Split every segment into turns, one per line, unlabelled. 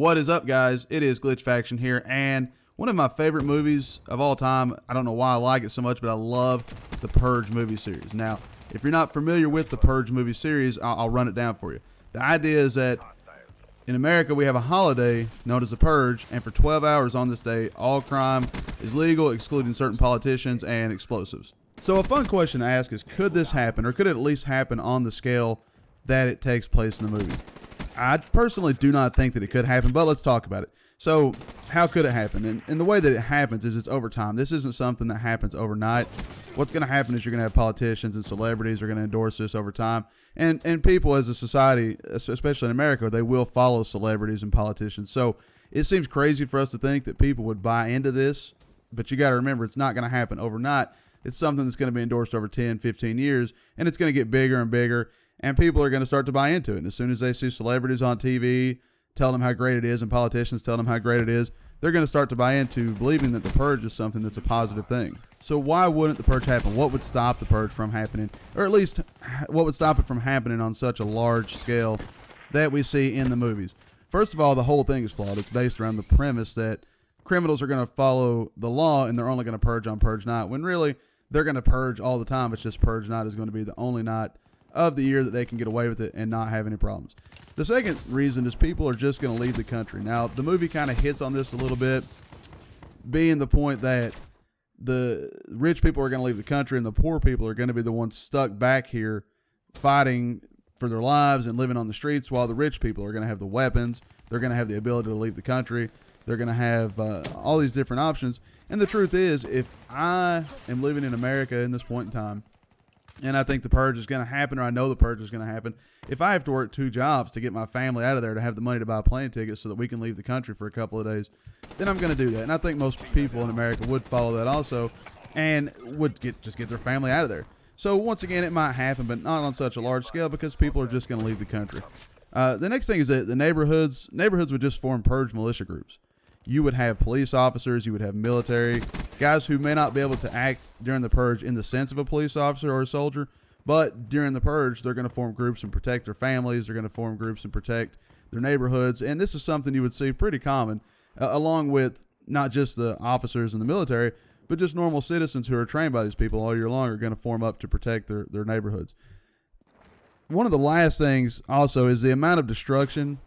What is up, guys? It is Glitch Faction here, and one of my favorite movies of all time. I don't know why I like it so much, but I love the Purge movie series. Now, if you're not familiar with the Purge movie series, I'll run it down for you. The idea is that in America, we have a holiday known as the Purge, and for 12 hours on this day, all crime is legal, excluding certain politicians and explosives. So a fun question to ask is, could this happen, or could it at least happen on the scale that it takes place in the movie? I personally do not think that it could happen, but let's talk about it. So how could it happen? And the way that it happens is it's over time. This isn't something that happens overnight. What's going to happen is you're going to have politicians and celebrities are going to endorse this over time. And people as a society, especially in America, they will follow celebrities and politicians. So it seems crazy for us to think that people would buy into this, but you got to remember, it's not going to happen overnight. It's something that's going to be endorsed over 10, 15 years, and it's going to get bigger and bigger, and people are going to start to buy into it. And as soon as they see celebrities on TV tell them how great it is and politicians tell them how great it is, they're going to start to buy into believing that the Purge is something that's a positive thing. So why wouldn't the Purge happen? What would stop the Purge from happening? Or at least, what would stop it from happening on such a large scale that we see in the movies? First of all, the whole thing is flawed. It's based around the premise that criminals are going to follow the law and they're only going to purge on Purge night, when really they're going to purge all the time. It's just Purge night is going to be the only night of the year that they can get away with it and not have any problems. The second reason is people are just going to leave the country. Now, the movie kind of hits on this a little bit, being the point that the rich people are going to leave the country and the poor people are going to be the ones stuck back here fighting for their lives and living on the streets, while the rich people are going to have the weapons. They're going to have the ability to leave the country. They're going to have all these different options. And the truth is, if I am living in America in this point in time, and I think the Purge is going to happen, or I know the Purge is going to happen, if I have to work 2 jobs to get my family out of there to have the money to buy plane tickets so that we can leave the country for a couple of days, then I'm going to do that. And I think most people in America would follow that also and would just get their family out of there. So once again, it might happen, but not on such a large scale because people are just going to leave the country. The next thing is that the neighborhoods would just form Purge militia groups. You would have police officers, you would have military, guys who may not be able to act during the Purge in the sense of a police officer or a soldier, but during the Purge, they're going to form groups and protect their families, they're going to form groups and protect their neighborhoods, and this is something you would see pretty common, along with not just the officers in the military, but just normal citizens who are trained by these people all year long are going to form up to protect their neighborhoods. One of the last things also is the amount of destruction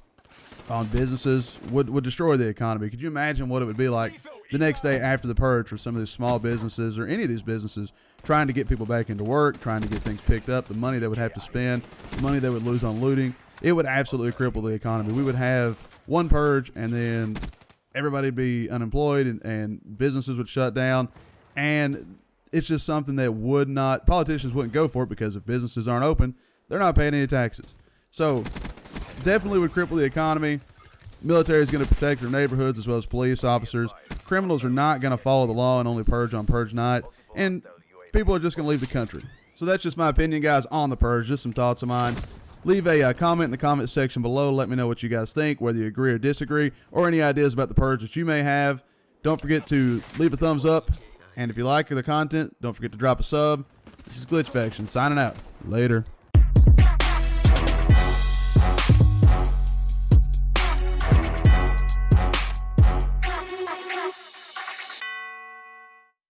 on businesses would destroy the economy. Could you imagine what it would be like the next day after the Purge for some of these small businesses or any of these businesses trying to get people back into work, trying to get things picked up, the money they would have to spend, the money they would lose on looting? It would absolutely cripple the economy. We would have one Purge and then everybody would be unemployed and businesses would shut down. And it's just something that politicians wouldn't go for it, because if businesses aren't open, they're not paying any taxes. So definitely would cripple the economy. Military is going to protect their neighborhoods as well as police officers. Criminals are not going to follow the law and only purge on Purge night. And people are just going to leave the country. So that's just my opinion, guys, on the Purge. Just some thoughts of mine. Leave a comment in the comment section below. Let me know what you guys think, whether you agree or disagree, or any ideas about the Purge that you may have. Don't forget to leave a thumbs up. And if you like the content, don't forget to drop a sub. This is Glitch Faction signing out. Later.